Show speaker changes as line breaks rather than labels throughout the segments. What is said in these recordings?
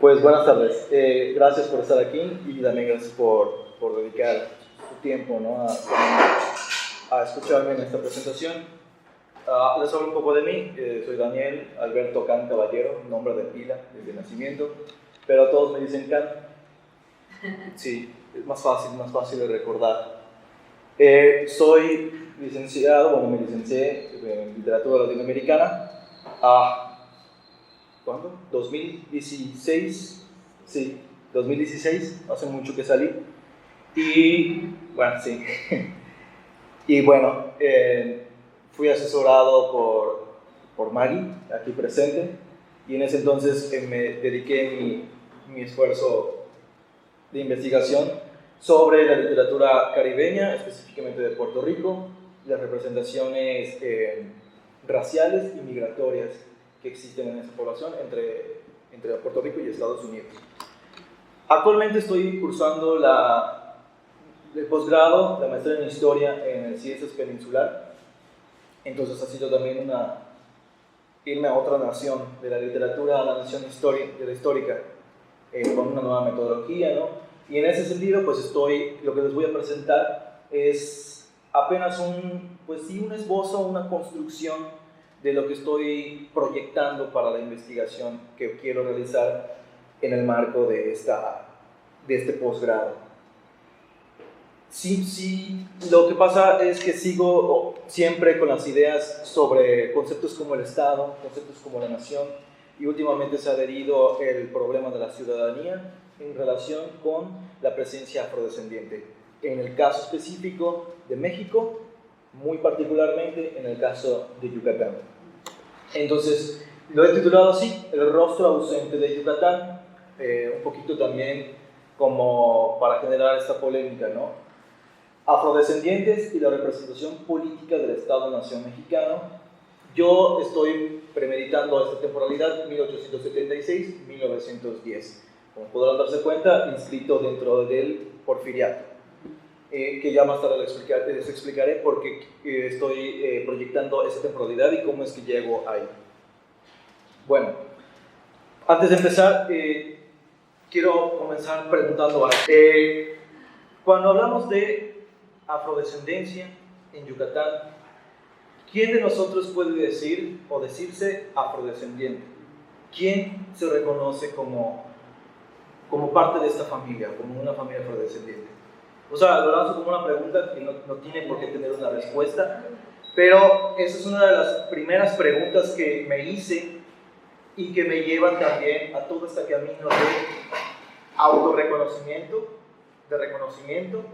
Pues buenas tardes, gracias por estar aquí y también gracias por dedicar su tiempo, ¿no? a escucharme en esta presentación. Les hablo un poco de mí. Soy Daniel Alberto Can Caballero, nombre de pila desde nacimiento, pero todos me dicen Can. Sí, es más fácil de recordar. Soy licenciado, me licencié en literatura latinoamericana. ¿Cuándo? 2016, sí, 2016, hace mucho que salí. Y bueno, sí. Y bueno, fui asesorado por Maggie, aquí presente, y en ese entonces me dediqué mi esfuerzo de investigación sobre la literatura caribeña, específicamente de Puerto Rico, las representaciones raciales y migratorias que existen en esa población entre Puerto Rico y Estados Unidos. Actualmente estoy cursando el posgrado, la maestría en Historia en el CIESAS Peninsular. Entonces ha sido también irme a otra nación, de la literatura a la nación de la histórica, con una nueva metodología, ¿no? Y en ese sentido, pues lo que les voy a presentar es apenas un esbozo, una construcción de lo que estoy proyectando para la investigación que quiero realizar en el marco de este posgrado. Sí, lo que pasa es que sigo siempre con las ideas sobre conceptos como el Estado, conceptos como la nación, y últimamente se ha adherido el problema de la ciudadanía en relación con la presencia afrodescendiente. En el caso específico de México, muy particularmente en el caso de Yucatán. Entonces, lo he titulado así, El rostro ausente de Yucatán, un poquito también como para generar esta polémica, ¿no? Afrodescendientes y la representación política del Estado-Nación mexicano. Yo estoy premeditando esta temporalidad 1876-1910. Como podrán darse cuenta, inscrito dentro del Porfiriato, que ya más tarde les explicaré por qué estoy proyectando esa temporalidad y cómo es que llego ahí. Bueno, antes de empezar, quiero comenzar preguntando algo. Cuando hablamos de afrodescendencia en Yucatán, ¿quién de nosotros puede decir o decirse afrodescendiente? ¿Quién se reconoce como parte de esta familia, como una familia afrodescendiente? O sea, lo lanzo como una pregunta que no tiene por qué tener una respuesta, pero esa es una de las primeras preguntas que me hice y que me llevan también a todo este camino de autorreconocimiento, de reconocimiento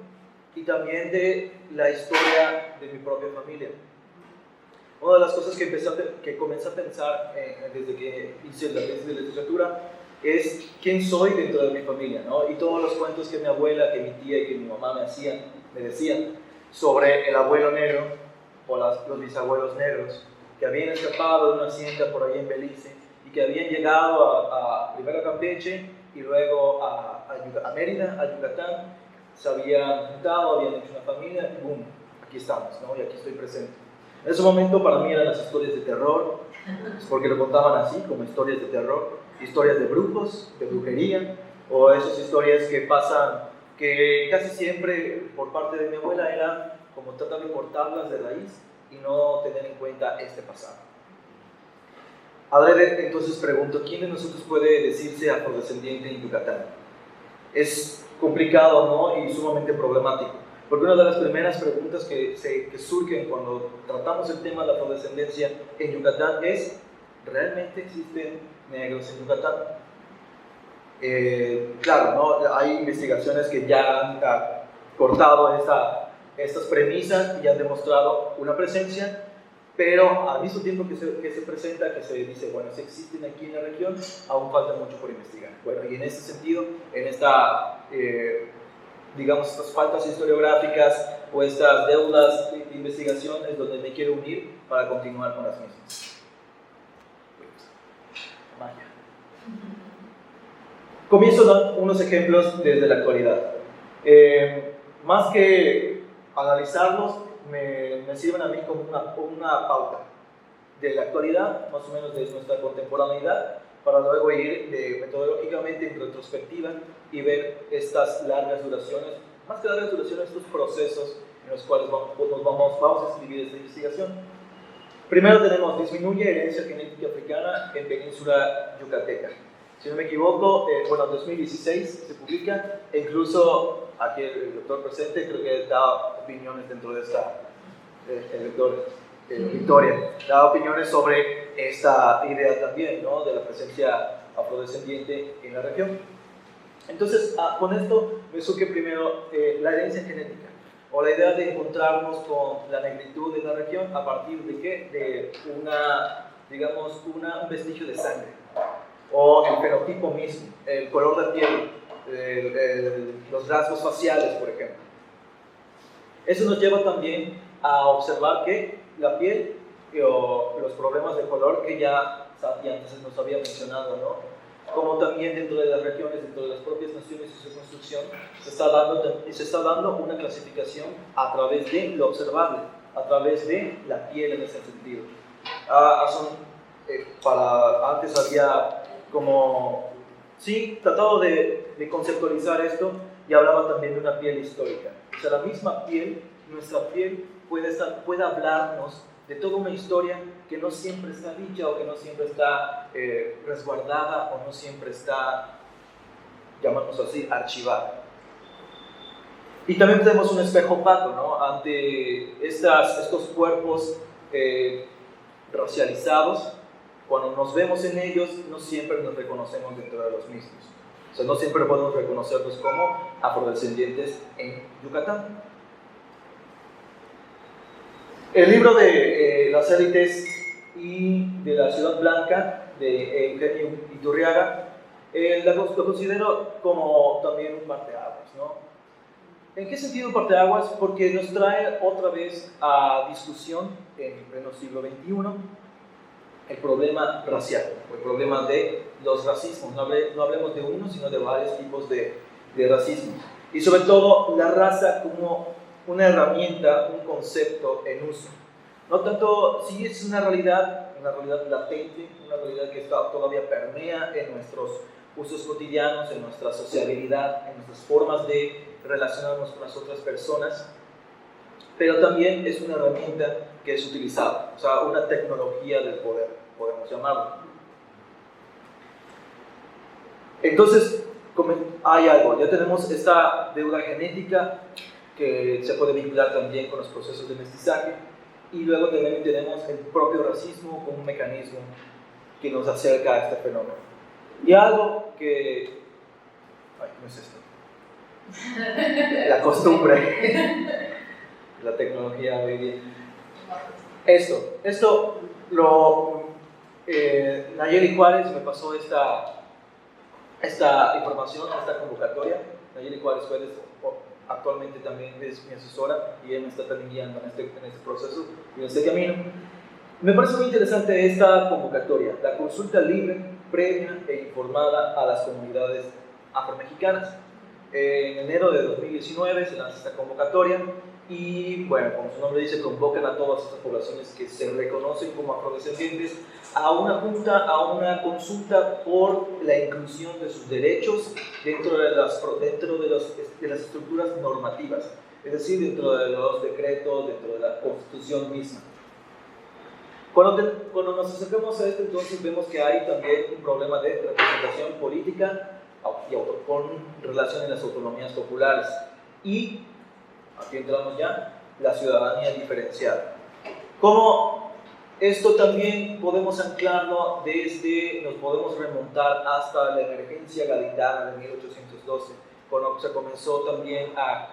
y también de la historia de mi propia familia. Una de las cosas que comencé a pensar desde que hice la tesis de literatura es quién soy dentro de mi familia, ¿no? Y todos los cuentos que mi abuela, que mi tía y que mi mamá me decían sobre el abuelo negro o los bisabuelos negros que habían escapado de una hacienda por ahí en Belice y que habían llegado primero a Campeche y luego a Mérida, a Yucatán, se habían juntado, habían hecho una familia y ¡boom! Aquí estamos, ¿no? Y aquí estoy presente. En ese momento para mí eran las historias de terror, porque lo contaban así, como historias de terror, historias de brujos, de brujería, o esas historias que pasan, que casi siempre por parte de mi abuela era como tratar de cortarlas de raíz y no tener en cuenta este pasado. Adrede, entonces pregunto, ¿quién de nosotros puede decirse afrodescendiente en Yucatán? Es complicado, ¿no? Y sumamente problemático. Porque una de las primeras preguntas que surgen cuando tratamos el tema de la afrodescendencia en Yucatán es, ¿realmente existen negros en Yucatán? Claro, ¿no? Hay investigaciones que ya han cortado estas premisas y han demostrado una presencia, pero al mismo tiempo que se presenta, que se dice, bueno, si existen aquí en la región, aún falta mucho por investigar. Bueno, y en ese sentido, en digamos, estas faltas historiográficas o estas deudas de investigación es donde me quiero unir para continuar con las mismas. Comienzo dando unos ejemplos desde la actualidad. Más que analizarlos, me sirven a mí como una pauta de la actualidad, más o menos de nuestra contemporaneidad, para luego ir metodológicamente en retrospectiva y ver estas largas duraciones, más que largas duraciones, estos procesos en los cuales vamos a escribir esta investigación. Primero tenemos disminuye herencia genética africana en península yucateca. Si no me equivoco, en 2016 se publica, e incluso aquí el doctor presente creo que da opiniones dentro de esta, el doctor Victoria, da opiniones sobre esta idea también, ¿no?, de la presencia afrodescendiente en la región. Entonces, con esto me surge primero la herencia genética, o la idea de encontrarnos con la negritud de la región a partir de ¿qué? De digamos, un vestigio de sangre, o el fenotipo mismo, el color de piel, los rasgos faciales, por ejemplo. Eso nos lleva también a observar que la piel o los problemas de color que ya antes nos había mencionado, ¿no?, como también dentro de las regiones, dentro de las propias naciones y su construcción, se está dando una clasificación a través de lo observable, a través de la piel en ese sentido. Antes había como, sí, tratado de conceptualizar esto y hablaba también de una piel histórica. O sea, la misma piel, nuestra piel puede hablarnos de toda una historia que no siempre está dicha o que no siempre está resguardada o no siempre está, llamémoslo así, archivada. Y también tenemos un espejo opaco, ¿no?, ante estos cuerpos racializados. Cuando nos vemos en ellos, no siempre nos reconocemos dentro de los mismos. O sea, no siempre podemos reconocerlos como afrodescendientes en Yucatán. El libro de Las élites y de la ciudad blanca, de Eugenio Iturriaga, lo considero como también un parteaguas, ¿no? ¿En qué sentido un parteaguas? Porque nos trae otra vez a discusión en pleno siglo XXI el problema racial, el problema de los racismos. No hablemos de uno, sino de varios tipos de racismo. Y sobre todo la raza como una herramienta, un concepto en uso. No tanto si es una realidad latente, una realidad que todavía permea en nuestros usos cotidianos, en nuestra sociabilidad, en nuestras formas de relacionarnos con las otras personas, pero también es una herramienta que es utilizada, o sea, una tecnología del poder, podemos llamarlo. Entonces, hay algo, ya tenemos esta deuda genética que se puede vincular también con los procesos de mestizaje, y luego también tenemos el propio racismo como un mecanismo que nos acerca a este fenómeno. Y algo que... Ay, no es esto. La costumbre. La tecnología hoy día. Esto Nayeli Juárez me pasó esta información, esta convocatoria. Nayeli Juárez actualmente también es mi asesora y ella me está también guiando en este proceso y en este camino. Me parece muy interesante esta convocatoria, la consulta libre, previa e informada a las comunidades afromexicanas. En enero de 2019 se lanza esta convocatoria y, bueno, como su nombre dice, convocan a todas estas poblaciones que se reconocen como afrodescendientes a una consulta por la inclusión de sus derechos dentro de las estructuras normativas, es decir, dentro de los decretos, dentro de la Constitución misma. Cuando nos acercamos a esto, entonces vemos que hay también un problema de representación política con relación a las autonomías populares. Y, aquí entramos ya, la ciudadanía diferenciada. ¿Cómo esto también podemos anclarlo nos podemos remontar hasta la emergencia gaditana de 1812, cuando se comenzó también a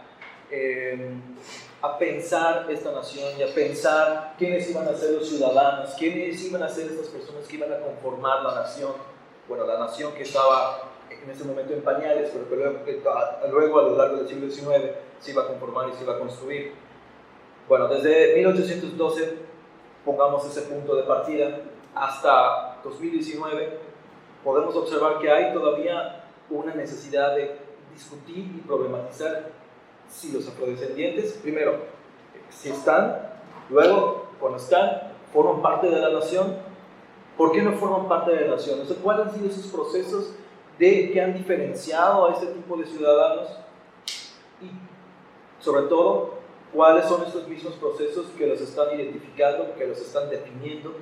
pensar esta nación y a pensar quiénes iban a ser los ciudadanos, quiénes iban a ser estas personas que iban a conformar la nación. Bueno, la nación que estaba en ese momento en pañales, pero luego a lo largo del siglo XIX se iba a conformar y se iba a construir. Bueno, desde 1812, pongamos ese punto de partida, hasta 2019, podemos observar que hay todavía una necesidad de discutir y problematizar si los afrodescendientes, primero, si están, luego, cuando están, forman parte de la nación, ¿Por qué no forman parte de la nación? O sea, ¿cuáles han sido esos procesos que han diferenciado a este tipo de ciudadanos? Y sobre todo, ¿cuáles son estos mismos procesos que los están identificando, que los están definiendo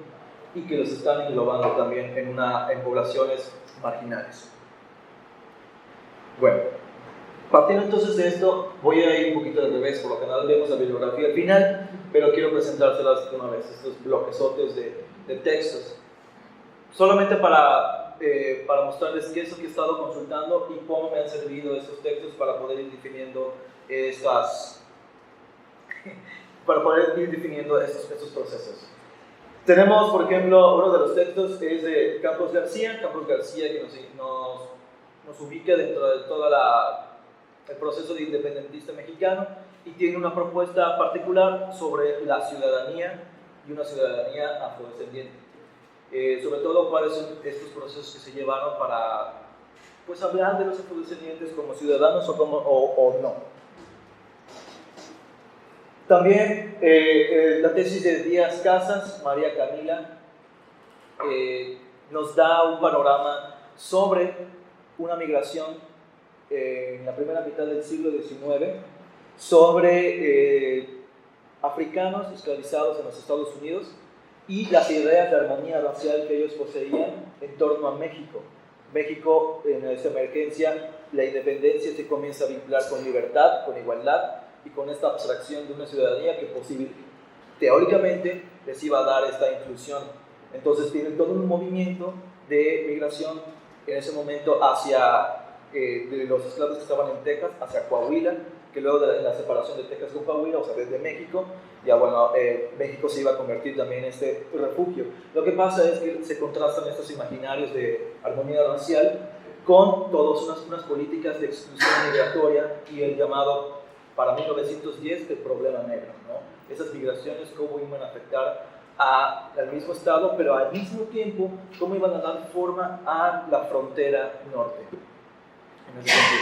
y que los están englobando también en poblaciones marginales? Bueno, partiendo entonces de esto, voy a ir un poquito al revés. Por lo general vemos la bibliografía al final, pero quiero presentárselas de una vez, estos bloquesotes de textos. Solamente para mostrarles qué es lo que he estado consultando y cómo me han servido estos textos para poder ir definiendo estos procesos. Tenemos, por ejemplo, uno de los textos es de Campos García que nos ubica dentro de todo el proceso de independentista mexicano y tiene una propuesta particular sobre la ciudadanía y una ciudadanía afrodescendiente. Sobre todo cuáles son estos procesos que se llevaron para pues, hablar de los afrodescendientes como ciudadanos o no. También la tesis de Díaz Casas, María Camila, nos da un panorama sobre una migración en la primera mitad del siglo XIX sobre africanos esclavizados en los Estados Unidos y las ideas de armonía racial que ellos poseían en torno a México. México, en esta emergencia, la independencia se comienza a vincular con libertad, con igualdad y con esta abstracción de una ciudadanía que teóricamente les iba a dar esta inclusión. Entonces tienen todo un movimiento de migración en ese momento de los esclavos que estaban en Texas hacia Coahuila, que luego de la separación de Texas con Coahuila, o sea, desde México, ya bueno, México se iba a convertir también en este refugio. Lo que pasa es que se contrastan estos imaginarios de armonía racial con todas unas políticas de exclusión migratoria y el llamado, para 1910, el problema negro, ¿no? Esas migraciones, cómo iban a afectar al mismo estado, pero al mismo tiempo, cómo iban a dar forma a la frontera norte. En ese sentido.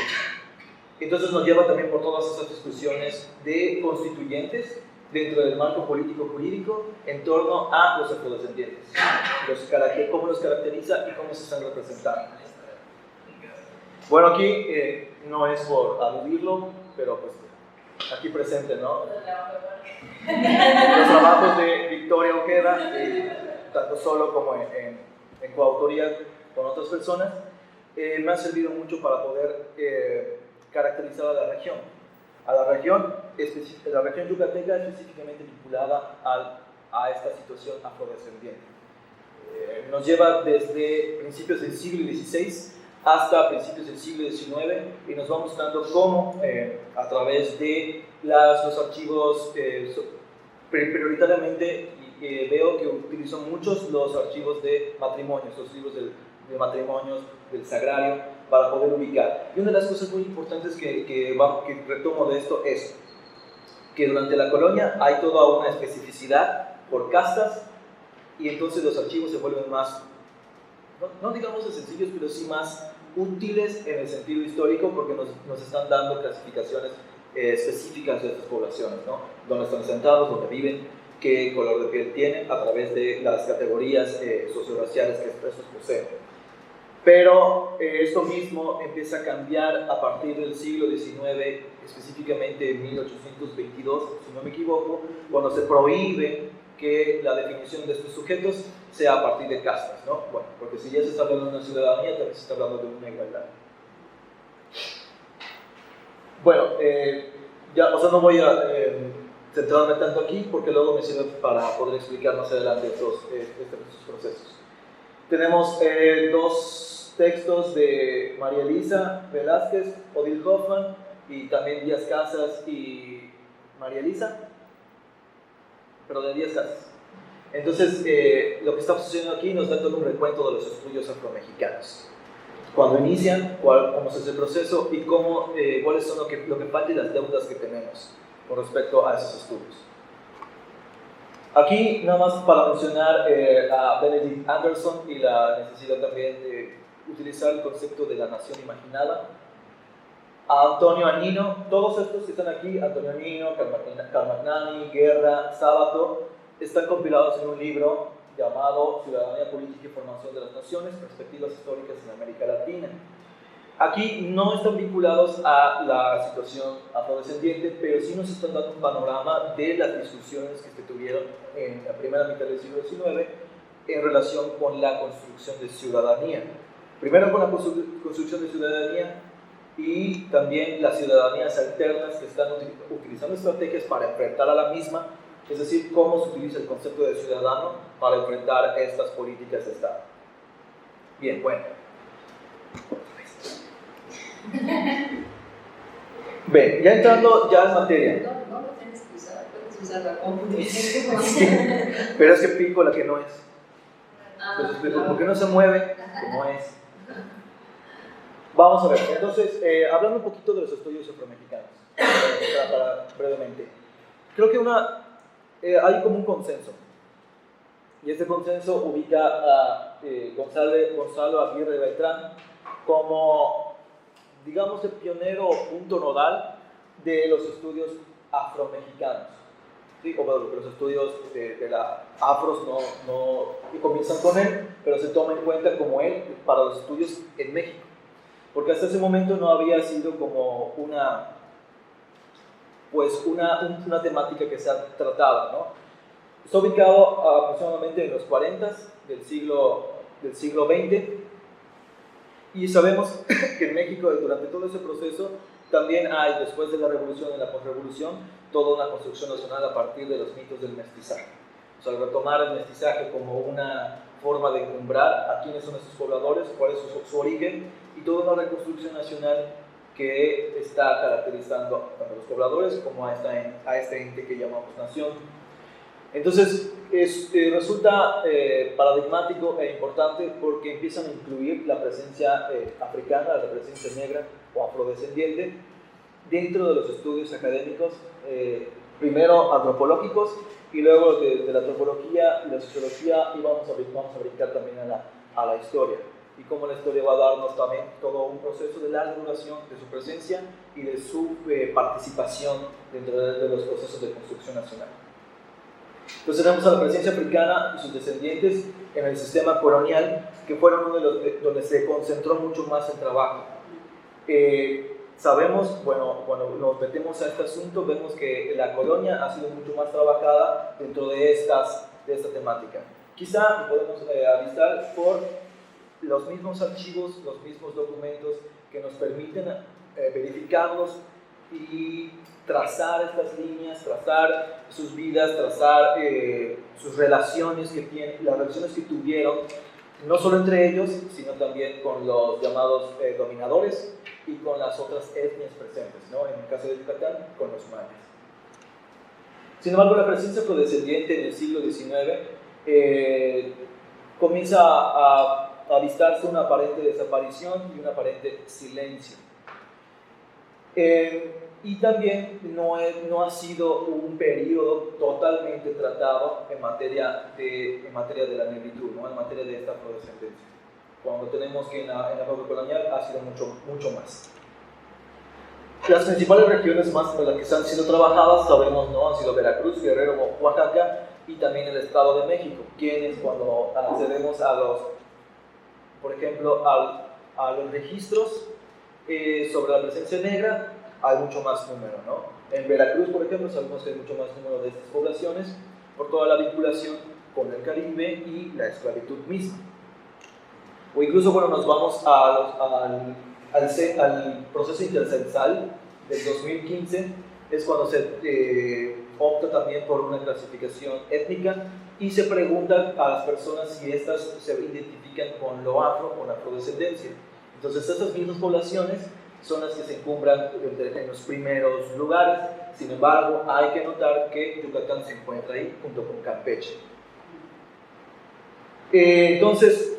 Entonces nos lleva también por todas esas discusiones de constituyentes dentro del marco político-jurídico en torno a los afrodescendientes, cómo los caracteriza y cómo se están representando. Bueno, aquí no es por aludirlo, pero pues aquí presente, ¿no? Los trabajos de Victoria Ojeda, tanto solo como en coautoría con otras personas, me han servido mucho para poder caracterizar a la región. La región yucateca específicamente vinculada a esta situación afrodescendiente. Nos lleva desde principios del siglo XVI hasta principios del siglo XIX y nos va mostrando cómo a través de los archivos, prioritariamente veo que utilizó muchos los archivos de matrimonios, los libros de matrimonios, del sagrario, para poder ubicar. Y una de las cosas muy importantes que retomo de esto es que durante la colonia hay toda una especificidad por castas y entonces los archivos se vuelven más, no digamos de sencillos, pero sí más útiles en el sentido histórico porque nos están dando clasificaciones específicas de estas poblaciones, ¿no? Dónde están sentados, dónde viven, qué color de piel tienen a través de las categorías socioraciales que estos poseen. Pero esto mismo empieza a cambiar a partir del siglo XIX, específicamente en 1822, si no me equivoco, cuando se prohíbe que la definición de estos sujetos sea a partir de castas, ¿no? Bueno, porque si ya se está hablando de una ciudadanía, también se está hablando de una igualdad. Bueno, no voy a centrarme tanto aquí porque luego me sirve para poder explicar más adelante estos procesos. Tenemos dos textos de María Elisa Velázquez, Odile Hoffman y también Díaz Casas y María Elisa, pero de Díaz Casas. Entonces, lo que está sucediendo aquí nos da todo un recuento de los estudios afromexicanos. Cuando inician, cómo se hace el proceso y cuáles son lo que falta y las deudas que tenemos con respecto a esos estudios. Aquí, nada más para mencionar a Benedict Anderson y la necesidad también de utilizar el concepto de la nación imaginada. A Antonio Anino, todos estos que están aquí, Antonio Anino, Carmagnani, Guerra, Sábato, están compilados en un libro llamado Ciudadanía Política y Formación de las Naciones, Perspectivas Históricas en América Latina. Aquí no están vinculados a la situación afrodescendiente, pero sí nos están dando un panorama de las discusiones que se tuvieron en la primera mitad del siglo XIX en relación con la construcción de ciudadanía. Primero con la construcción de ciudadanía y también las ciudadanías alternas que están utilizando estrategias para enfrentar a la misma, es decir, cómo se utiliza el concepto de ciudadano para enfrentar estas políticas de Estado. Bien, bueno. Bien, ya entrando ya en materia.
No lo tienes que usar, puedes usar la computadora.
Sí, pero es que pico la que no es. Entonces, ¿por qué no se mueve como es? Vamos a ver, entonces, hablando un poquito de los estudios afromexicanos, brevemente. Creo que hay como un consenso, y este consenso ubica a Gonzalo Aguirre Beltrán como, digamos, el pionero o punto nodal de los estudios afromexicanos. Sí, o bueno, los estudios de la afros no comienzan con él, pero se toma en cuenta como él para los estudios en México. Porque hasta ese momento no había sido como una temática que se ha tratado, ¿no? Está ubicado aproximadamente en los 40 del siglo XX, y sabemos que en México durante todo ese proceso también hay, después de la revolución y la posrevolución, toda una construcción nacional a partir de los mitos del mestizaje. O sea, retomar el mestizaje como una forma de encumbrar a quiénes son esos pobladores, cuál es su origen, y toda una reconstrucción nacional que está caracterizando tanto a los pobladores como a este ente que llamamos nación. Entonces, resulta paradigmático e importante porque empiezan a incluir la presencia africana, la presencia negra o afrodescendiente dentro de los estudios académicos, primero antropológicos y luego de la antropología y la sociología, y vamos a brincar también a la historia, y cómo la historia va a darnos también todo un proceso de larga duración de su presencia y de su participación dentro de los procesos de construcción nacional. Entonces tenemos a la presencia africana y sus descendientes en el sistema colonial, que fueron uno de los donde se concentró mucho más el trabajo. Sabemos, bueno, cuando nos metemos a este asunto, vemos que la colonia ha sido mucho más trabajada dentro de esta temática. Quizá podemos avistar por los mismos archivos, los mismos documentos que nos permiten verificarlos y trazar estas líneas, trazar sus vidas, trazar sus relaciones que tienen, las relaciones que tuvieron, no solo entre ellos, sino también con los llamados dominadores y con las otras etnias presentes, ¿no? En el caso de Yucatán, con los mayas. Sin embargo, la presencia afrodescendiente en el siglo XIX comienza a avistarse una aparente desaparición y un aparente silencio. Y también no ha sido un periodo totalmente tratado en materia de la negritud, ¿no? En materia de esta afrodescendencia. Cuando tenemos que en la época colonial ha sido mucho más. Las principales regiones más en las que han sido trabajadas, sabemos, ¿no? Han sido Veracruz, Guerrero, Oaxaca y también el Estado de México, quienes cuando accedemos por ejemplo, a los registros sobre la presencia negra, hay mucho más número, ¿no? En Veracruz, por ejemplo, sabemos que hay mucho más número de estas poblaciones por toda la vinculación con el Caribe y la esclavitud misma. O incluso cuando nos vamos al proceso intercensal del 2015, es cuando se opta también por una clasificación étnica y se pregunta a las personas si estas se identifican con lo afro o con la afrodescendencia. Entonces, estas mismas poblaciones son las que se encumbran en los primeros lugares. Sin embargo, hay que notar que Yucatán se encuentra ahí junto con Campeche. Entonces,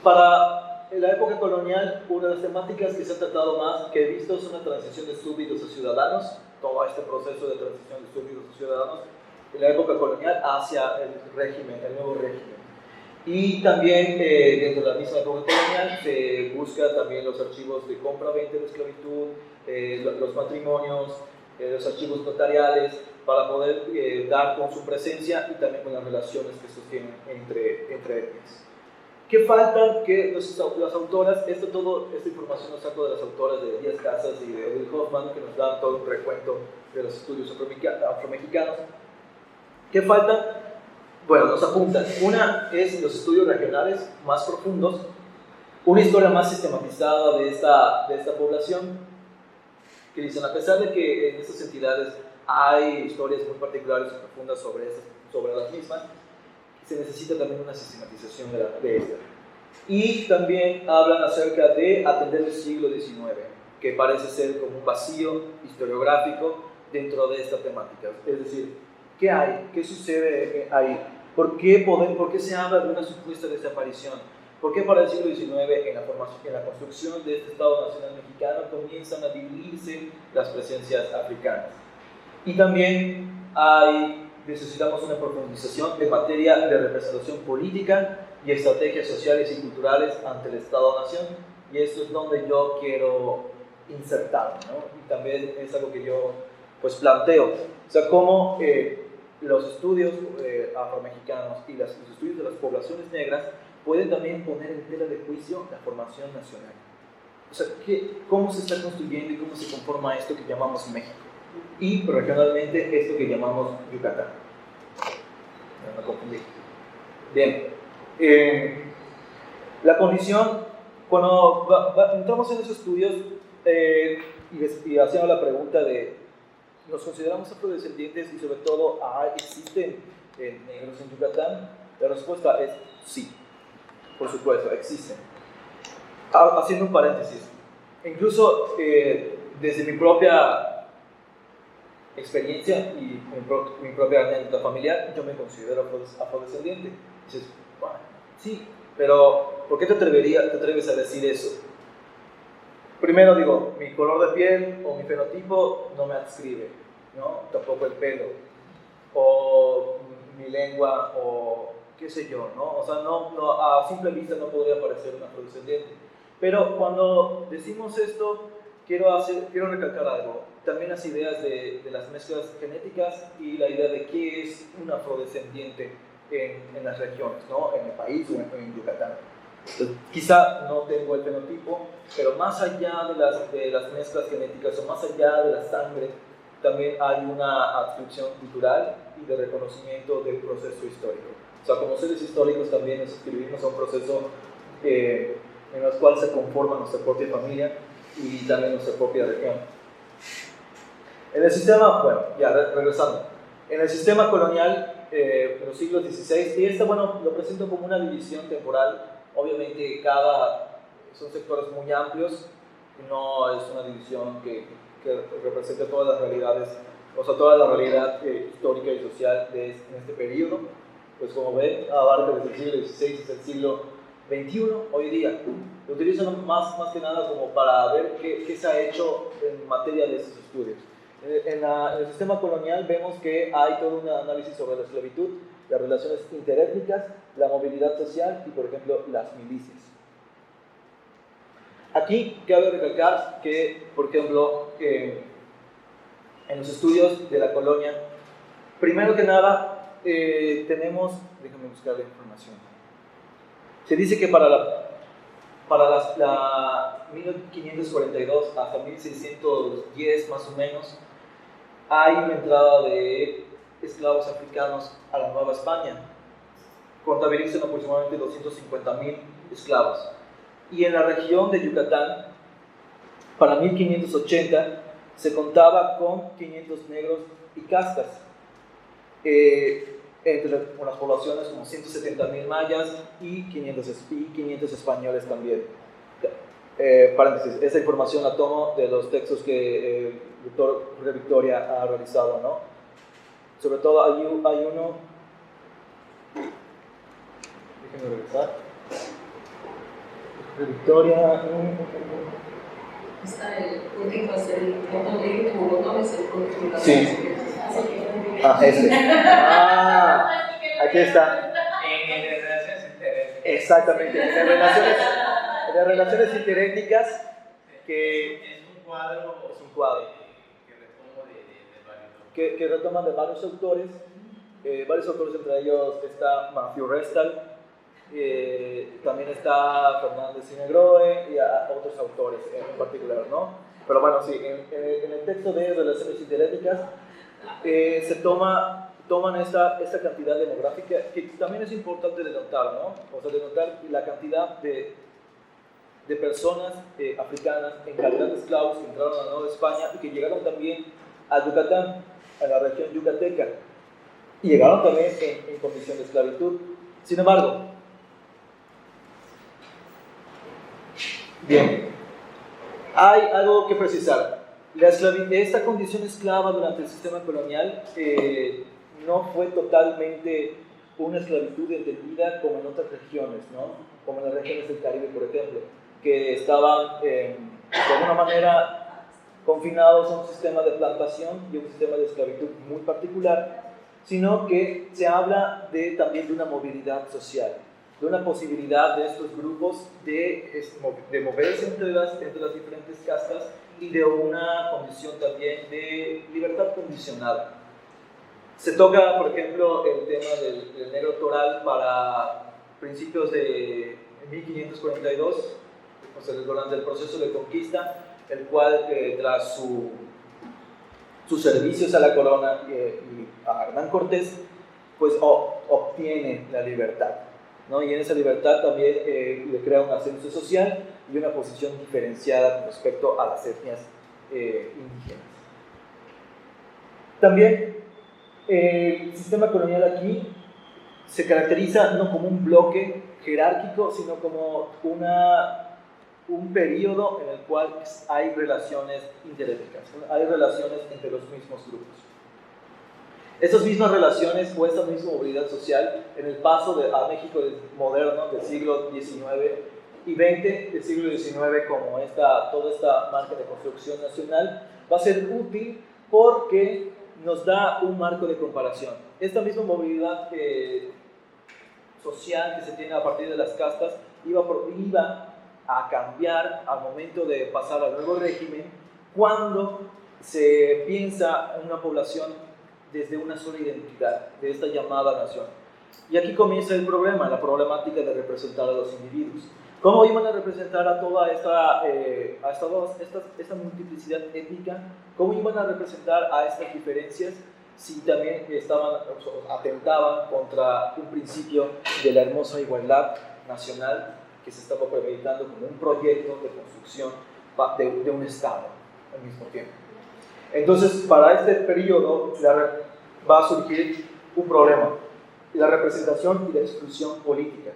para la época colonial, una de las temáticas que se ha tratado más, que he visto, es una transición de súbditos a ciudadanos, todo este proceso de transición de súbditos a ciudadanos en la época colonial hacia el nuevo régimen. Y también dentro de la misma época colonial se busca también los archivos de compra-venta de esclavitud, los matrimonios, los archivos notariales, para poder dar con su presencia y también con las relaciones que sostienen entre etnias. ¿Qué falta? Que las autoras, esta información nos saco de las autoras de Díaz Casas y de Odile Hoffman, que nos dan todo un recuento de los estudios afromexicanos. ¿Qué falta? Bueno, nos apuntan. Una es los estudios regionales más profundos, una historia más sistematizada de esta población, que dicen, a pesar de que en estas entidades hay historias muy particulares y profundas sobre las mismas, se necesita también una sistematización de esta. Y también hablan acerca de atender el siglo XIX, que parece ser como un vacío historiográfico dentro de esta temática. Es decir, ¿qué hay? ¿Qué sucede ahí? ¿Por qué se habla de una supuesta desaparición? ¿Por qué para el siglo XIX, en la construcción de este Estado Nacional Mexicano, comienzan a diluirse las presencias africanas? Y también necesitamos una profundización en materia de representación política y estrategias sociales y culturales ante el Estado-Nación, y esto es donde yo quiero insertar, ¿no? Y también es algo que yo pues planteo, o sea, cómo los estudios afromexicanos y los estudios de las poblaciones negras pueden también poner en tela de juicio la formación nacional. O sea, cómo se está construyendo y cómo se conforma esto que llamamos México, y regionalmente esto que llamamos Yucatán. No me confundí. Bien. La condición, cuando entramos en esos estudios y hacíamos la pregunta de, ¿nos consideramos afrodescendientes y sobre todo, ¿existen negros en Yucatán? La respuesta es sí, por supuesto, existen. Haciendo un paréntesis, incluso desde mi propia experiencia y mi propia anécdota familiar, yo me considero afrodescendiente. Dices, bueno, sí, pero ¿por qué te atreves a decir eso? Primero digo, mi color de piel o mi fenotipo no me adscribe, ¿no? Tampoco el pelo, o mi lengua, o qué sé yo, ¿no? O sea, a simple vista no podría parecer un afrodescendiente. Pero cuando decimos esto, quiero recalcar algo. También las ideas de las mezclas genéticas y la idea de qué es un afrodescendiente en las regiones, ¿no? En el país o en Yucatán. Entonces, quizá no tengo el fenotipo, pero más allá de las mezclas genéticas o más allá de la sangre, también hay una adscripción cultural y de reconocimiento del proceso histórico. O sea, como seres históricos también nos inscribimos a un proceso en el cual se conforma nuestra propia familia y también nuestra propia región. En el sistema, bueno, ya regresando, en el sistema colonial, en los siglos XVI, y lo presento como una división temporal. Obviamente son sectores muy amplios, no es una división que represente todas las realidades, o sea, toda la realidad histórica y social en este periodo. Pues como ven, abarca desde el siglo XVI hasta el siglo XXI, hoy día. Lo utilizo más que nada como para ver qué se ha hecho en materia de estos estudios. En el sistema colonial vemos que hay todo un análisis sobre la esclavitud, las relaciones interétnicas, la movilidad social y, por ejemplo, las milicias. Aquí cabe recalcar que, por ejemplo, en los estudios de la colonia, primero que nada, tenemos, déjame buscar la información, se dice que para la 1542 hasta 1610 más o menos, hay una entrada de esclavos africanos a la Nueva España. Contabilizan aproximadamente 250,000 esclavos. Y en la región de Yucatán, para 1580, se contaba con 500 negros y castas, entre unas poblaciones como 170,000 mayas y 500 españoles también. Paréntesis, esa información la tomo de los textos que el doctor Jorge Victoria ha realizado, ¿no? Sobre todo hay uno, déjenme regresar, Jorge Victoria,
Está el puntito, el botón de tu botón es el puntito.
Sí. Aquí está.
En relaciones interétnicas.
Exactamente, en las relaciones interétnicas, que
es un cuadro
es un cuadro
que repongo de
que retoman de varios autores, entre ellos está Matthew Restal, también está Fernández Sinegroe y a otros autores en particular, ¿no? Pero bueno, sí, en el texto de Relaciones Interéticas toman esta cantidad demográfica, que también es importante denotar, ¿no? O sea, denotar la cantidad de personas africanas en calidad de esclavos que entraron a la Nueva España y que llegaron también a Yucatán, a la región yucateca, y llegaron también en condición de esclavitud. Sin embargo, bien, hay algo que precisar. Esta condición esclava durante el sistema colonial no fue totalmente una esclavitud entendida como en otras regiones, ¿no? Como en las regiones del Caribe, por ejemplo, que estaban de alguna manera confinados a un sistema de plantación y un sistema de esclavitud muy particular, sino que se habla también de una movilidad social, de una posibilidad de estos grupos de moverse entre las diferentes castas y de una condición también de libertad condicionada. Se toca, por ejemplo, el tema del negro toral para principios de 1542, o sea, durante el proceso de conquista, el cual tras sus servicios a la corona y a Hernán Cortés, pues obtiene la libertad, ¿no? Y en esa libertad también le crea un ascenso social y una posición diferenciada con respecto a las etnias indígenas. También el sistema colonial aquí se caracteriza no como un bloque jerárquico, sino como un periodo en el cual hay relaciones interétnicas, hay relaciones entre los mismos grupos. Estas mismas relaciones o esta misma movilidad social en el paso a México moderno del siglo XIX y XX, del siglo XIX, como toda esta marca de construcción nacional, va a ser útil porque nos da un marco de comparación. Esta misma movilidad social que se tiene a partir de las castas iba a cambiar al momento de pasar al nuevo régimen, cuando se piensa en una población desde una sola identidad, de esta llamada nación. Y aquí comienza el problema, la problemática de representar a los individuos. ¿Cómo iban a representar a toda esta multiplicidad étnica? ¿Cómo iban a representar a estas diferencias si también atentaban contra un principio de la hermosa igualdad nacional que se estaba premeditando como un proyecto de construcción de un Estado al mismo tiempo? Entonces, para este periodo va a surgir un problema: la representación y la exclusión política.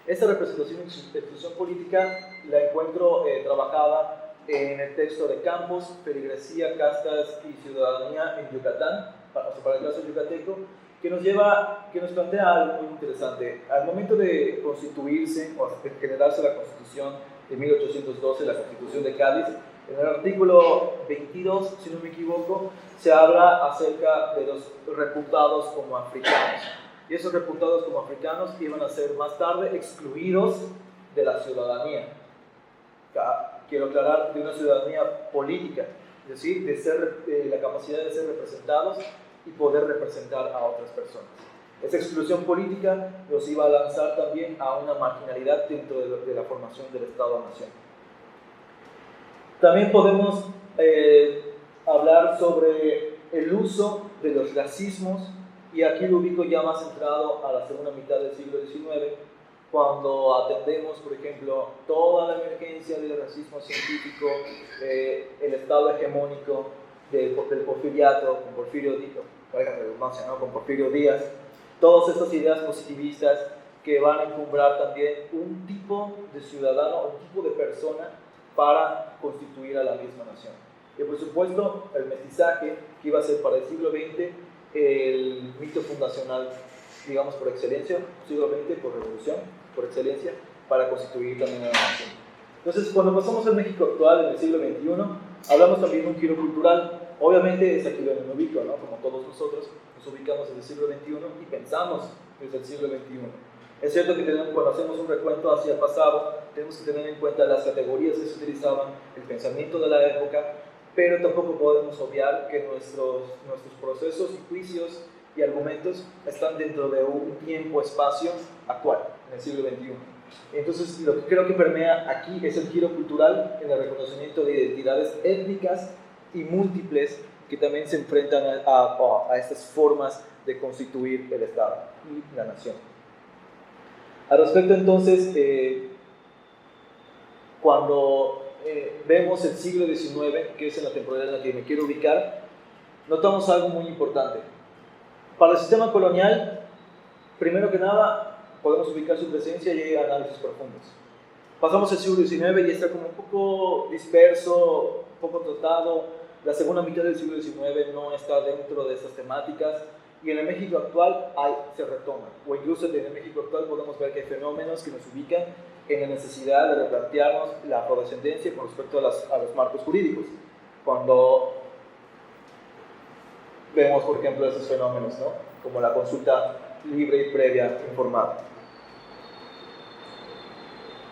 Esta representación y exclusión política la encuentro trabajada en el texto de Campos, Feligresía, Castas y Ciudadanía en Yucatán, para el caso yucateco, que nos plantea algo muy interesante. Al momento de constituirse o de generarse la Constitución de 1812, la Constitución de Cádiz, en el artículo 22, si no me equivoco, se habla acerca de los reputados como africanos. Y esos reputados como africanos iban a ser más tarde excluidos de la ciudadanía. Quiero aclarar, de una ciudadanía política, es decir, la capacidad de ser representados y poder representar a otras personas. Esa exclusión política los iba a lanzar también a una marginalidad dentro de la formación del Estado-Nación. También podemos hablar sobre el uso de los racismos, y aquí lo ubico ya más centrado a la segunda mitad del siglo XIX, cuando atendemos, por ejemplo, toda la emergencia del racismo científico, el estado hegemónico del porfiriato, con Porfirio Díaz, todas estas ideas positivistas que van a encumbrar también un tipo de ciudadano, un tipo de persona para constituir a la misma nación. Y por supuesto, el mestizaje, que iba a ser para el siglo XX el mito fundacional, digamos, por excelencia, siglo XX por revolución, por excelencia, para constituir también a la nación. Entonces, cuando pasamos al México actual, en el siglo XXI, hablamos también de un giro cultural. Obviamente es aquí donde me ubico, ¿no? Como todos nosotros, nos ubicamos en el siglo XXI y pensamos desde el siglo XXI. Es cierto que cuando hacemos un recuento hacia el pasado, tenemos que tener en cuenta las categorías que se utilizaban, el pensamiento de la época, pero tampoco podemos obviar que nuestros procesos y juicios y argumentos están dentro de un tiempo-espacio actual, en el siglo XXI. Entonces, lo que creo que permea aquí es el giro cultural en el reconocimiento de identidades étnicas y múltiples que también se enfrentan a estas formas de constituir el Estado y la nación. Al respecto, entonces, cuando vemos el siglo XIX, que es en la temporada en la que me quiero ubicar, notamos algo muy importante. Para el sistema colonial, primero que nada, podemos ubicar su presencia y hay análisis profundos. Pasamos el siglo XIX y está como un poco disperso, un poco tratado. La segunda mitad del siglo XIX no está dentro de esas temáticas y en el México actual se retoma. O incluso en el México actual podemos ver que hay fenómenos que nos ubican en la necesidad de replantearnos la afrodescendencia con respecto a los marcos jurídicos. Cuando vemos, por ejemplo, esos fenómenos, ¿no? Como la consulta libre y previa informada.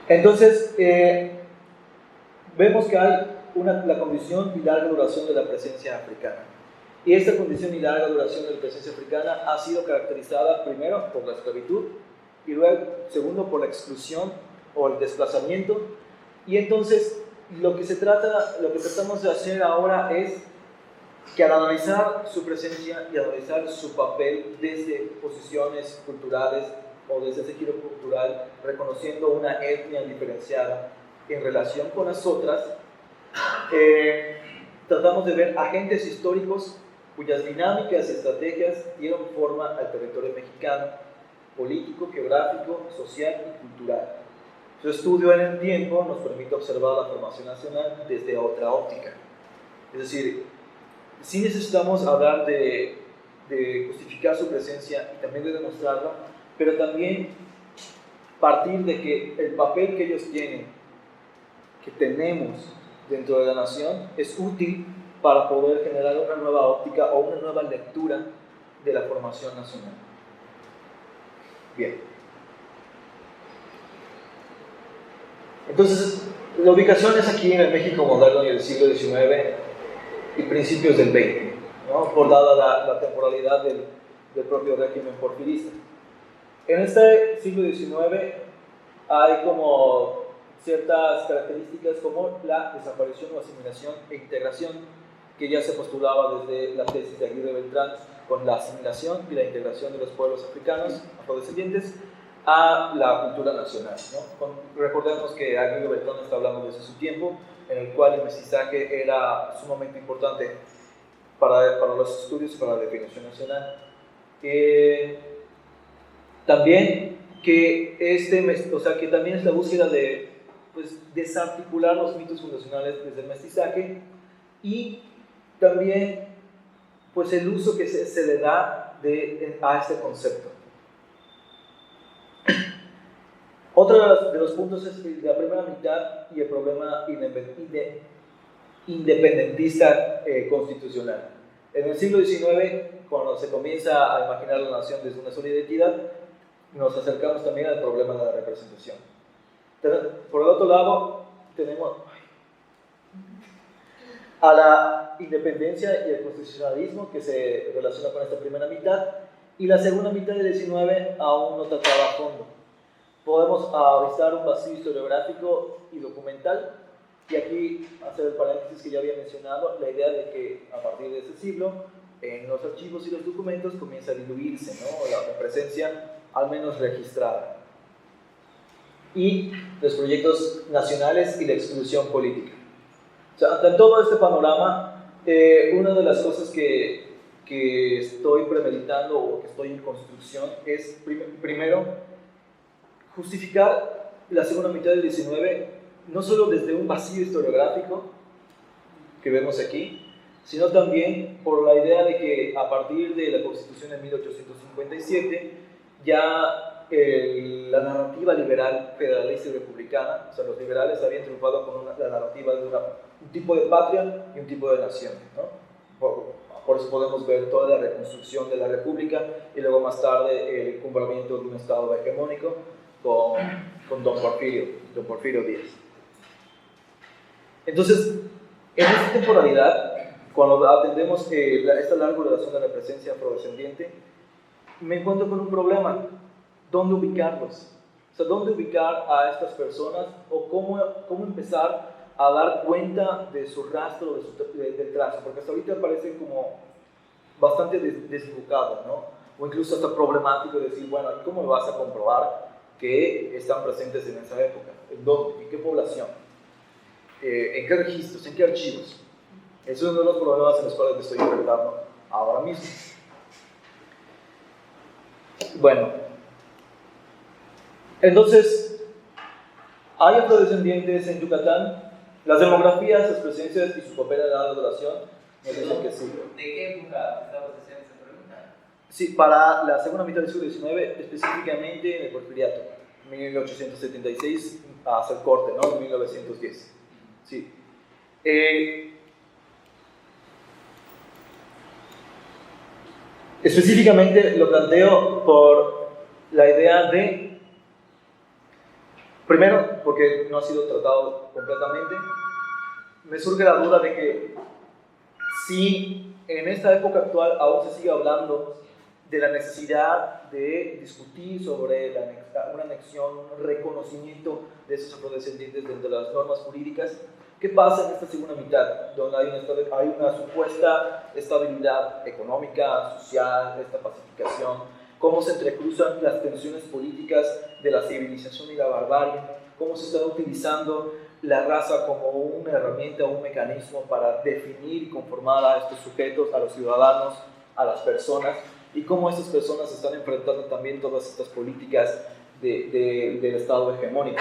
Entonces, vemos que hay la condición y larga duración de la presencia africana. Y esta condición y larga duración de la presencia africana ha sido caracterizada primero por la esclavitud y luego, segundo, por la exclusión o el desplazamiento. Y entonces, lo que tratamos de hacer ahora es que al analizar su presencia y analizar su papel desde posiciones culturales o desde ese giro cultural, reconociendo una etnia diferenciada en relación con las otras, tratamos de ver agentes históricos cuyas dinámicas y estrategias dieron forma al territorio mexicano, político, geográfico, social y cultural. Su estudio en el tiempo nos permite observar la formación nacional desde otra óptica. Es decir, sí necesitamos hablar de justificar su presencia y también de demostrarla, pero también partir de que el papel que ellos tienen, que tenemos dentro de la nación, es útil para poder generar una nueva óptica o una nueva lectura de la formación nacional. Bien. Entonces, la ubicación es aquí en el México moderno y el siglo XIX y principios del XX, ¿no? Por dada la temporalidad del propio régimen porfirista. En este siglo XIX hay como ciertas características como la desaparición o asimilación e integración que ya se postulaba desde la tesis de Aguirre Beltrán con la asimilación y la integración de los pueblos africanos afrodescendientes a la cultura nacional, ¿no? Recordemos que Aguirre Beltrán está hablando desde su tiempo, en el cual el mestizaje era sumamente importante para los estudios y para la definición nacional. También que que también es la búsqueda de desarticular los mitos fundacionales desde el mestizaje y también el uso que se le da a este concepto. Otro de los puntos es la primera mitad y el problema independentista constitucional. En el siglo XIX, cuando se comienza a imaginar la nación desde una sola identidad, nos acercamos también al problema de la representación. Por el otro lado, tenemos a la independencia y el constitucionalismo que se relaciona con esta primera mitad, y la segunda mitad del XIX aún no trataba a fondo. Podemos avistar un vacío historiográfico y documental, y aquí hacer el paréntesis que ya había mencionado, la idea de que a partir de ese siglo, en los archivos y los documentos comienza a diluirse, ¿no? la presencia al menos registrada. Y los proyectos nacionales y la exclusión política. O sea, en todo este panorama, una de las cosas que estoy premeditando o que estoy en construcción es, primero, justificar la segunda mitad del XIX no solo desde un vacío historiográfico que vemos aquí, sino también por la idea de que a partir de la Constitución de 1857 ya la narrativa liberal, federalista y republicana, o sea, los liberales habían triunfado con la narrativa de un tipo de patria y un tipo de nación, ¿no? Por eso podemos ver toda la reconstrucción de la república y luego más tarde el cumplimiento de un estado hegemónico con Don Porfirio Díaz. Entonces, En esta temporalidad, cuando atendemos esta larga duración de la presencia afrodescendiente, me encuentro con un problema: ¿dónde ubicarlos? O sea, ¿dónde ubicar a estas personas o cómo empezar a dar cuenta de su rastro, del trazo? Porque hasta ahorita parecen como bastante desdibujados, ¿no? O incluso hasta problemático decir, bueno, ¿cómo vas a comprobar que están presentes en esa época? ¿En dónde? ¿En qué población? ¿En qué registros? ¿En qué archivos? Eso es uno de los problemas en los cuales me estoy enfrentando ahora mismo. Bueno, entonces, ¿hay afrodescendientes en Yucatán? Las demografías, las presencias y su papel en la duración nos dicen que sí.
¿De qué época estabas haciendo esa pregunta?
Sí, para la segunda mitad del siglo XIX, específicamente en el Porfiriato, 1876 hasta el corte, ¿no? 1910. Sí. Específicamente lo planteo por la idea de, primero, porque no ha sido tratado completamente, me surge la duda de que si en esta época actual aún se sigue hablando de la necesidad de discutir sobre una anexión, un reconocimiento de esos afrodescendientes dentro de las normas jurídicas, ¿qué pasa en esta segunda mitad, donde hay una supuesta estabilidad económica, social, esta pacificación? ¿Cómo se entrecruzan las tensiones políticas de la civilización y la barbarie? ¿Cómo se está utilizando la raza como una herramienta, un mecanismo para definir y conformar a estos sujetos, a los ciudadanos, a las personas? Y cómo estas personas están enfrentando también todas estas políticas del Estado hegemónico.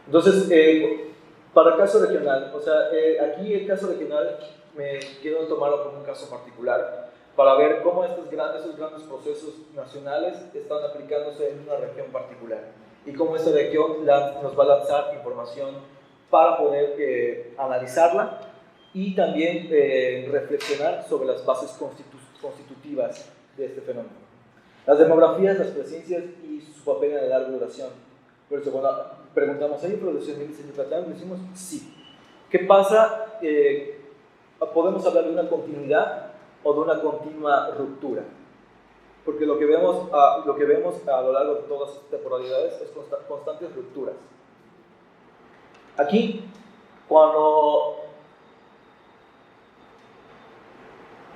Entonces, para el caso regional, o sea, aquí el caso regional me quiero tomarlo como un caso particular para ver cómo esos grandes procesos nacionales están aplicándose en una región particular y cómo esa región nos va a lanzar información para poder analizarla y también reflexionar sobre las bases constitutivas de este fenómeno. Las demografías, las presencias y su papel en la larga duración. Por eso, cuando preguntamos, ¿hay afrodescendientes en Yucatán? Decimos sí. ¿Qué pasa? ¿Podemos hablar de una continuidad o de una continua ruptura? Porque lo que vemos a lo largo de todas estas temporalidades es constantes rupturas. Aquí, cuando...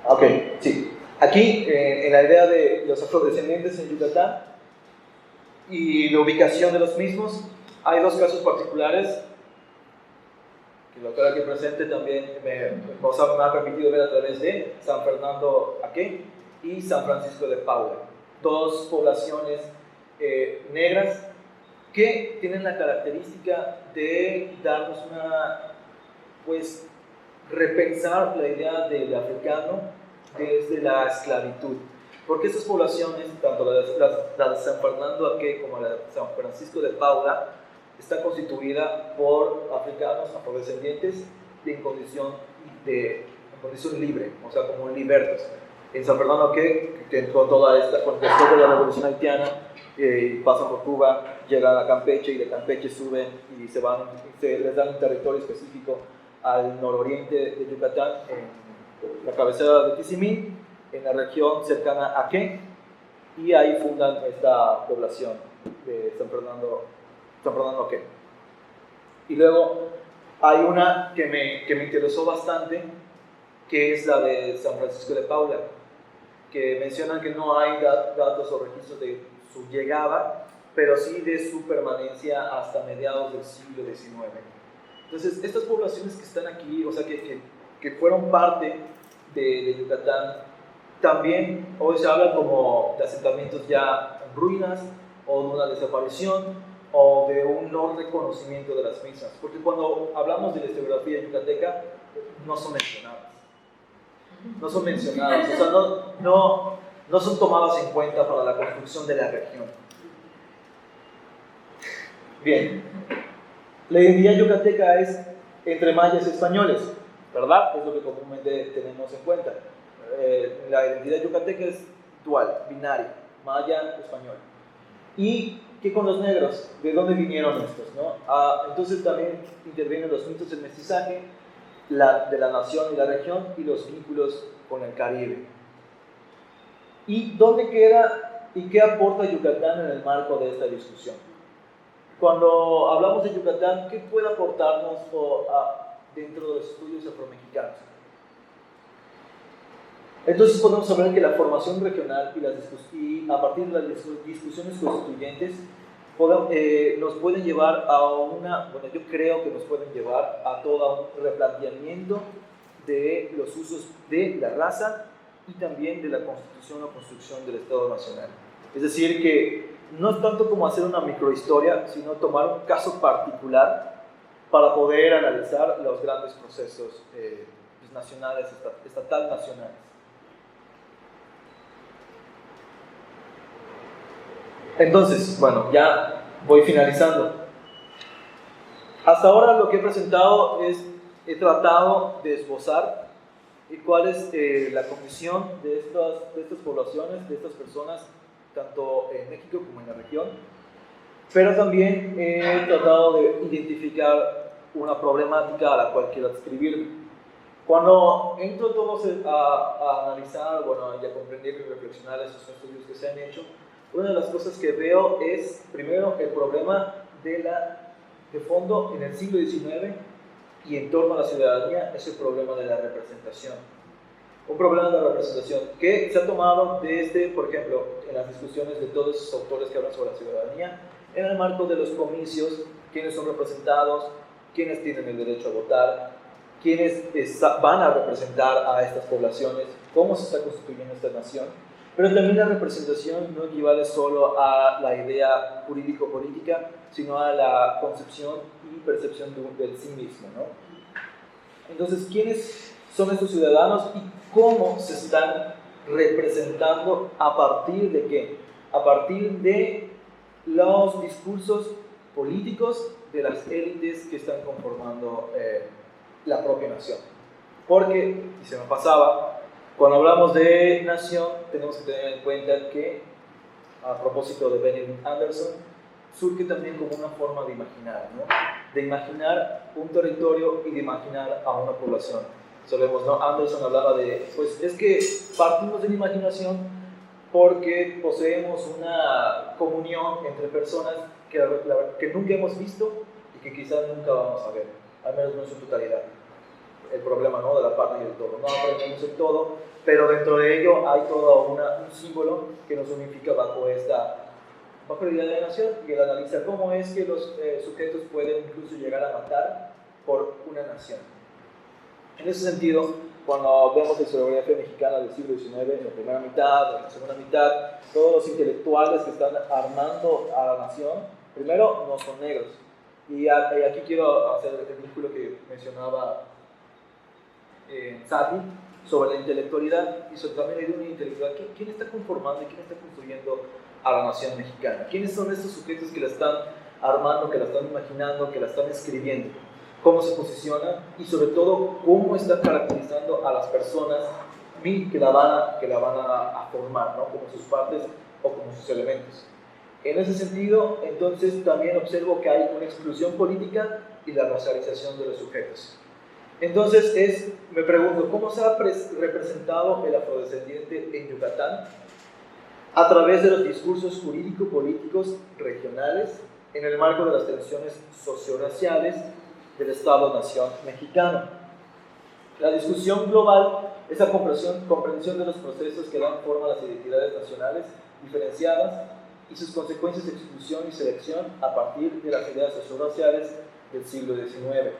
Ok, sí. Aquí, en la idea de los afrodescendientes en Yucatán y la ubicación de los mismos, hay dos casos particulares que el doctor aquí presente también me ha permitido ver a través de San Fernando Aque y San Francisco de Paula. Dos poblaciones negras que tienen la característica de darnos pues, repensar la idea del africano desde la esclavitud. Porque estas poblaciones, tanto la de San Fernando Aque como la de San Francisco de Paula, está constituida por africanos afrodescendientes en condición libre, o sea, como libertos. En San Fernando Aque, que entró después de la revolución haitiana, pasan por Cuba, llegan a Campeche y de Campeche suben y les dan un territorio específico al nororiente de Yucatán, en la cabecera de Tizimín, en la región cercana a Aque, y ahí fundan esta población de San Fernando Aque. Y luego hay una que me interesó bastante, que es la de San Francisco de Paula, que mencionan que no hay datos o registros de su llegada, pero sí de su permanencia hasta mediados del siglo XIX. Entonces, estas poblaciones que están aquí, o sea, que fueron parte de Yucatán, también hoy se habla como de asentamientos ya en ruinas, o de una desaparición, o de un no reconocimiento de las mismas, porque cuando hablamos de la historiografía yucateca, no son mencionadas. O sea, no son tomadas en cuenta para la construcción de la región. Bien, la identidad yucateca es entre mayas y españoles, ¿verdad? Es lo que comúnmente tenemos en cuenta. La identidad yucateca es dual, binaria, maya-español. Y ¿qué con los negros? ¿De dónde vinieron estos, no? Entonces también intervienen los mitos del mestizaje, de la nación y la región, y los vínculos con el Caribe. ¿Y dónde queda y qué aporta Yucatán en el marco de esta discusión? Cuando hablamos de Yucatán, ¿qué puede aportarnos dentro de los estudios afromexicanos? Entonces podemos saber que la formación regional y a partir de las discusiones constituyentes nos pueden llevar yo creo que nos pueden llevar a todo un replanteamiento de los usos de la raza y también de la constitución o construcción del Estado Nacional. Es decir, que no es tanto como hacer una microhistoria, sino tomar un caso particular para poder analizar los grandes procesos nacionales, estatal nacionales. Entonces, bueno, ya voy finalizando. Hasta ahora lo que he presentado he tratado de esbozar cuál es la condición de estas poblaciones, de estas personas, tanto en México como en la región, pero también he tratado de identificar una problemática a la cual quiero adscribirme. Cuando entro todos a analizar, y a comprender y reflexionar esos estudios que se han hecho, una de las cosas que veo es, primero, el problema de fondo en el siglo XIX y en torno a la ciudadanía es el problema de la representación. Un problema de la representación que se ha tomado desde, por ejemplo, en las discusiones de todos esos autores que hablan sobre la ciudadanía, en el marco de los comicios, quiénes son representados, quiénes tienen el derecho a votar, quiénes van a representar a estas poblaciones, cómo se está constituyendo esta nación. Pero también la representación no equivale solo a la idea jurídico-política, sino a la concepción y percepción del sí mismo, ¿no? Entonces, ¿quiénes son estos ciudadanos y cómo se están representando a partir de qué? A partir de los discursos políticos de las élites que están conformando la propia nación. Porque, y se me pasaba, cuando hablamos de nación, tenemos que tener en cuenta que, a propósito de Benedict Anderson, surge también como una forma de imaginar, ¿no? De imaginar un territorio y de imaginar a una población. Sabemos, ¿no? Anderson hablaba pues es que partimos de la imaginación porque poseemos una comunión entre personas que nunca hemos visto y que quizás nunca vamos a ver, al menos no en su totalidad. El problema, ¿no?, de la parte y del todo. No aprendemos el todo, pero dentro de ello hay todo un símbolo que nos unifica bajo la idea de la nación, y él analiza cómo es que los sujetos pueden incluso llegar a matar por una nación. En ese sentido, cuando vemos la historiografía mexicana del siglo XIX, en la primera mitad, en la segunda mitad, todos los intelectuales que están armando a la nación, primero, no son negros. Y aquí quiero hacer el vínculo que mencionaba Sati sobre la intelectualidad y sobre también la idea de una intelectualidad. ¿Quién está conformando y quién está construyendo a la nación mexicana? ¿Quiénes son estos sujetos que la están armando, que la están imaginando, que la están escribiendo? ¿Cómo se posicionan? Y sobre todo, ¿cómo están caracterizando a las personas que la van a formar, ¿no?, como sus partes o como sus elementos? En ese sentido, entonces, también observo que hay una exclusión política y la racialización de los sujetos. Entonces, me pregunto, ¿cómo se ha representado el afrodescendiente en Yucatán? A través de los discursos jurídico-políticos regionales en el marco de las tensiones socio-raciales del Estado-Nación mexicano. La discusión global es la comprensión de los procesos que dan forma a las identidades nacionales diferenciadas y sus consecuencias de exclusión y selección a partir de las ideas socio-raciales del siglo XIX,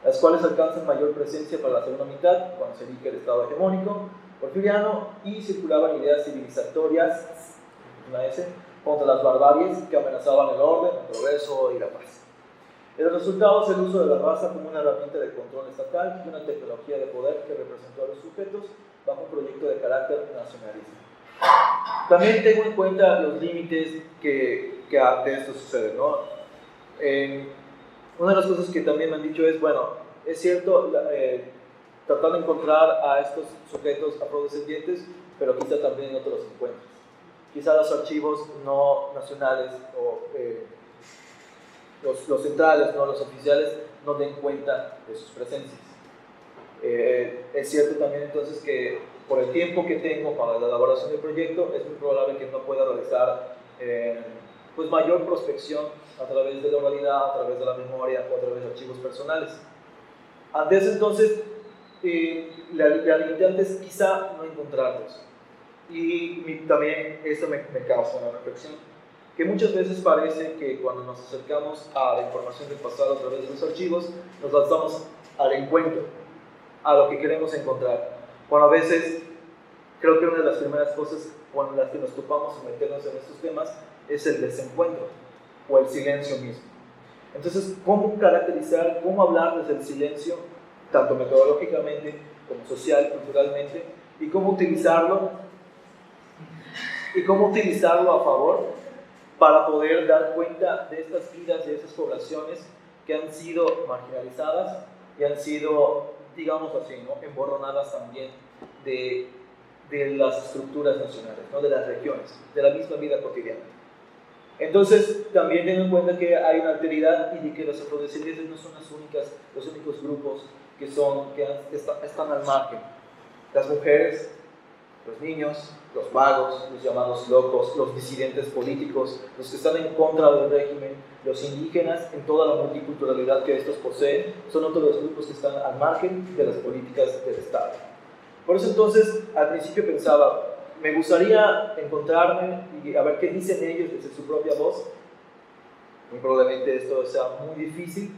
las cuales alcanzan mayor presencia para la segunda mitad, cuando se erige el Estado hegemónico porfiriano y circulaban ideas civilizatorias, contra las barbaries que amenazaban el orden, el progreso y la paz. El resultado es el uso de la raza como una herramienta de control estatal y una tecnología de poder que representó a los sujetos bajo un proyecto de carácter nacionalista. También tengo en cuenta los límites que ante esto sucede, ¿no? Una de las cosas que también me han dicho es, bueno, es cierto, tratar de encontrar a estos sujetos afrodescendientes, pero quizá también no te los encuentras. quizá los archivos no nacionales o los centrales, no los oficiales, no den cuenta de sus presencias. Es cierto también entonces que por el tiempo que tengo para la elaboración del proyecto, es muy probable que no pueda realizar pues mayor prospección a través de la oralidad, a través de la memoria o a través de archivos personales. Ante eso entonces, la limitante es quizá no encontrarlos. Y también eso me causa una reflexión, que muchas veces parece que cuando nos acercamos a la información del pasado a través de los archivos, nos lanzamos al encuentro, a lo que queremos encontrar. Cuando a veces, creo que una de las primeras cosas con las que nos topamos en meternos en estos temas es el desencuentro o el silencio mismo. Entonces, ¿cómo caracterizar, cómo hablar desde el silencio, tanto metodológicamente como social, culturalmente, y cómo utilizarlo a favor para poder dar cuenta de estas vidas, de esas poblaciones que han sido marginalizadas y han sido, digamos así, ¿no?, emborronadas también de las estructuras nacionales, ¿no?, de las regiones, de la misma vida cotidiana. Entonces, también tengan en cuenta que hay una alteridad y de que los afrodescendientes no son los únicos grupos que están al margen. Las mujeres, los niños, los vagos, los llamados locos, los disidentes políticos, los que están en contra del régimen, los indígenas, en toda la multiculturalidad que estos poseen, son otros los grupos que están al margen de las políticas del Estado. Por eso entonces, al principio pensaba, me gustaría encontrarme y a ver qué dicen ellos desde su propia voz. Muy probablemente esto sea muy difícil,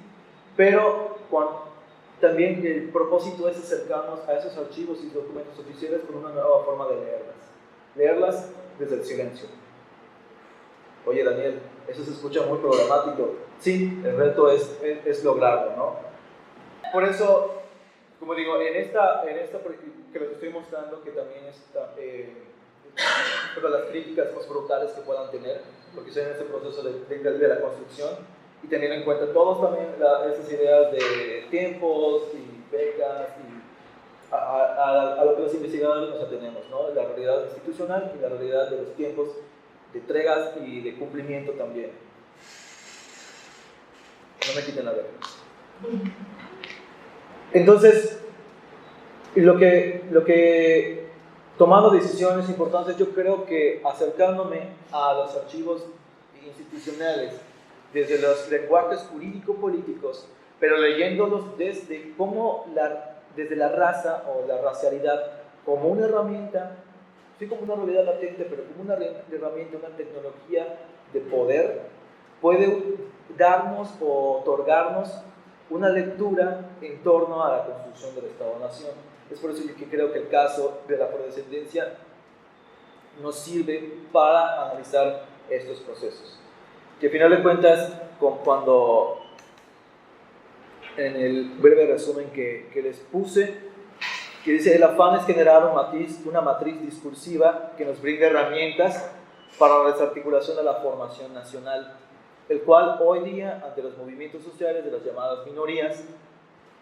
pero también el propósito es acercarnos a esos archivos y documentos oficiales con una nueva forma de leerlas desde el silencio. Oye, Daniel, eso se escucha muy problemático. Sí, el reto es lograrlo, ¿no? Por eso, como digo, en esta que les estoy mostrando, que también está las críticas más brutales que puedan tener, porque estoy en este proceso de la construcción, y teniendo en cuenta todos también esas ideas de tiempos y becas y a lo que los investigadores nos atenemos, ¿no?, la realidad institucional y la realidad de los tiempos de entregas y de cumplimiento también. No me quiten la beca. Entonces, lo que tomando decisiones importantes, yo creo que acercándome a los archivos institucionales desde los lenguajes jurídico-políticos, pero leyéndolos desde la raza o la racialidad como una herramienta, sí, como una realidad latente, pero como una herramienta, una tecnología de poder, puede darnos o otorgarnos una lectura en torno a la construcción del Estado-Nación. Es por eso que creo que el caso de la afrodescendencia nos sirve para analizar estos procesos. Que al final de cuentas, cuando en el breve resumen que les puse, que dice: el afán es generar una matriz discursiva que nos brinde herramientas para la desarticulación de la formación nacional, el cual hoy día, ante los movimientos sociales de las llamadas minorías,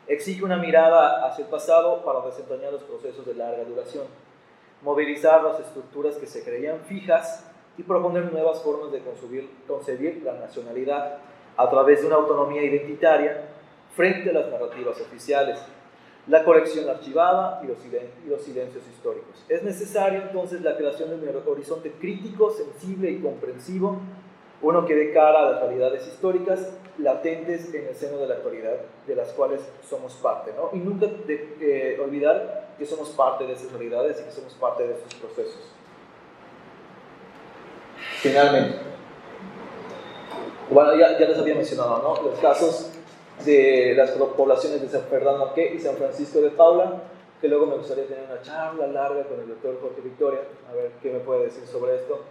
exige una mirada hacia el pasado para desentrañar los procesos de larga duración, movilizar las estructuras que se creían fijas y proponer nuevas formas de concebir la nacionalidad a través de una autonomía identitaria frente a las narrativas oficiales, la colección archivada y los silencios históricos. Es necesaria entonces la creación de un horizonte crítico, sensible y comprensivo, uno que dé cara a las realidades históricas latentes en el seno de la actualidad, de las cuales somos parte, ¿no? Y nunca olvidar que somos parte de esas realidades y que somos parte de esos procesos. Finalmente, bueno, ya les había mencionado, ¿no?, los casos de las poblaciones de San Fernando Aque y San Francisco de Paula, que luego me gustaría tener una charla larga con el doctor Jorge Victoria, a ver qué me puede decir sobre esto.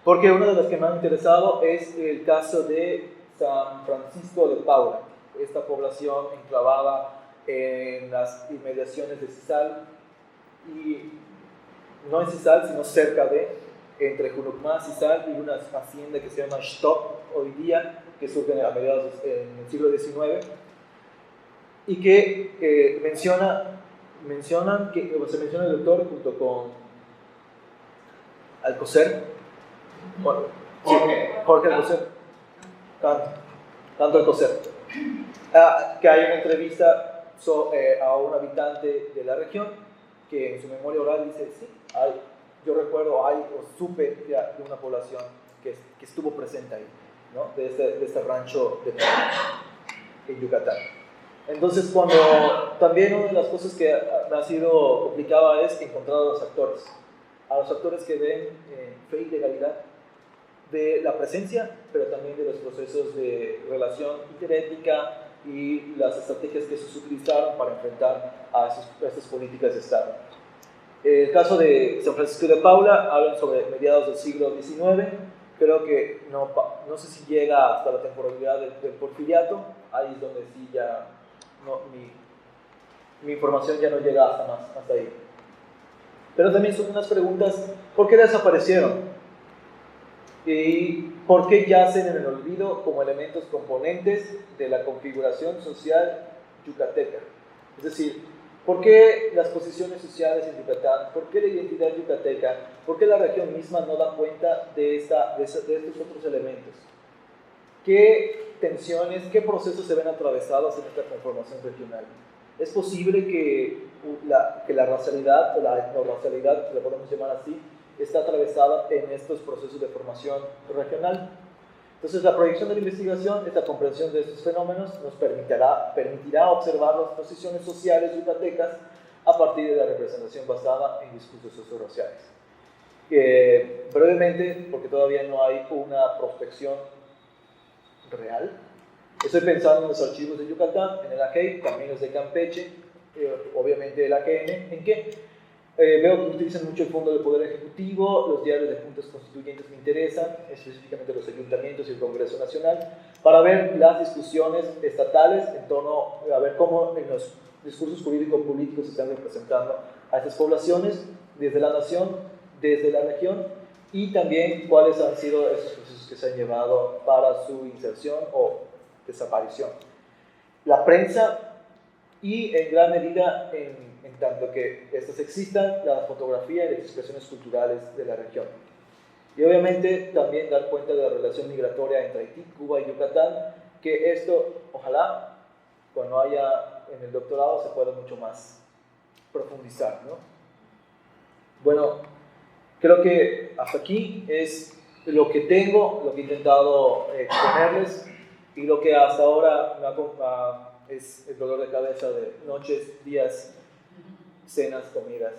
Porque una de las que me han interesado es el caso de San Francisco de Paula, esta población enclavada en las inmediaciones de Cizal, y no en Cizal, sino cerca entre Junucmá, Cizal y una hacienda que se llama Xtop hoy día, que surge a mediados del siglo XIX, y que se menciona el doctor junto con Alcocer, Bueno, sí, Jorge Alcocer. Canto Alcocer. Que hay una entrevista a un habitante de la región que en su memoria oral dice, sí, yo recuerdo, o supe de una población que estuvo presente ahí, ¿no? de este rancho en Yucatán. Entonces, también una de las cosas que me ha sido complicada es encontrar a los actores que ven fe y legalidad de la presencia, pero también de los procesos de relación interétnica y las estrategias que se utilizaron para enfrentar a estas políticas de Estado. El caso de San Francisco de Paula hablan sobre mediados del siglo XIX, creo que no sé si llega hasta la temporalidad del Porfiriato, ahí es donde sí ya mi información ya no llega hasta ahí. Pero también son unas preguntas, ¿por qué desaparecieron? ¿Y por qué yacen en el olvido como elementos componentes de la configuración social yucateca? Es decir, ¿por qué las posiciones sociales en Yucatán? ¿Por qué la identidad yucateca? ¿Por qué la región misma no da cuenta de estos otros elementos? ¿Qué tensiones, qué procesos se ven atravesados en esta conformación regional? ¿Es posible que la racialidad, o la etnorracialidad, lo podemos llamar así, está atravesada en estos procesos de formación regional? Entonces, la proyección de la investigación, esta comprensión de estos fenómenos, nos permitirá observar las posiciones sociales yucatecas a partir de la representación basada en discursos socioraciales. Brevemente, porque todavía no hay una prospección real, estoy pensando en los archivos de Yucatán, en el AGEI, también los de Campeche, obviamente el AGN, en que veo que utilizan mucho el Fondo del Poder Ejecutivo, los diarios de juntas constituyentes me interesan, específicamente los ayuntamientos y el Congreso Nacional, para ver las discusiones estatales en torno a ver cómo en los discursos jurídico-políticos se están representando a estas poblaciones, desde la nación, desde la región, y también cuáles han sido esos procesos que se han llevado para su inserción o desaparición. La prensa y en gran medida en tanto que estas existan, la fotografía y las expresiones culturales de la región. Y obviamente también dar cuenta de la relación migratoria entre Haití, Cuba y Yucatán, que esto, ojalá, cuando haya en el doctorado se pueda mucho más profundizar, ¿no? Bueno, creo que hasta aquí es lo que tengo, lo que he intentado exponerles y lo que hasta ahora es el dolor de cabeza de noches, días, cenas, comidas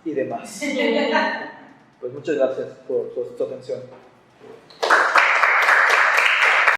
y demás. Pues muchas gracias por su atención.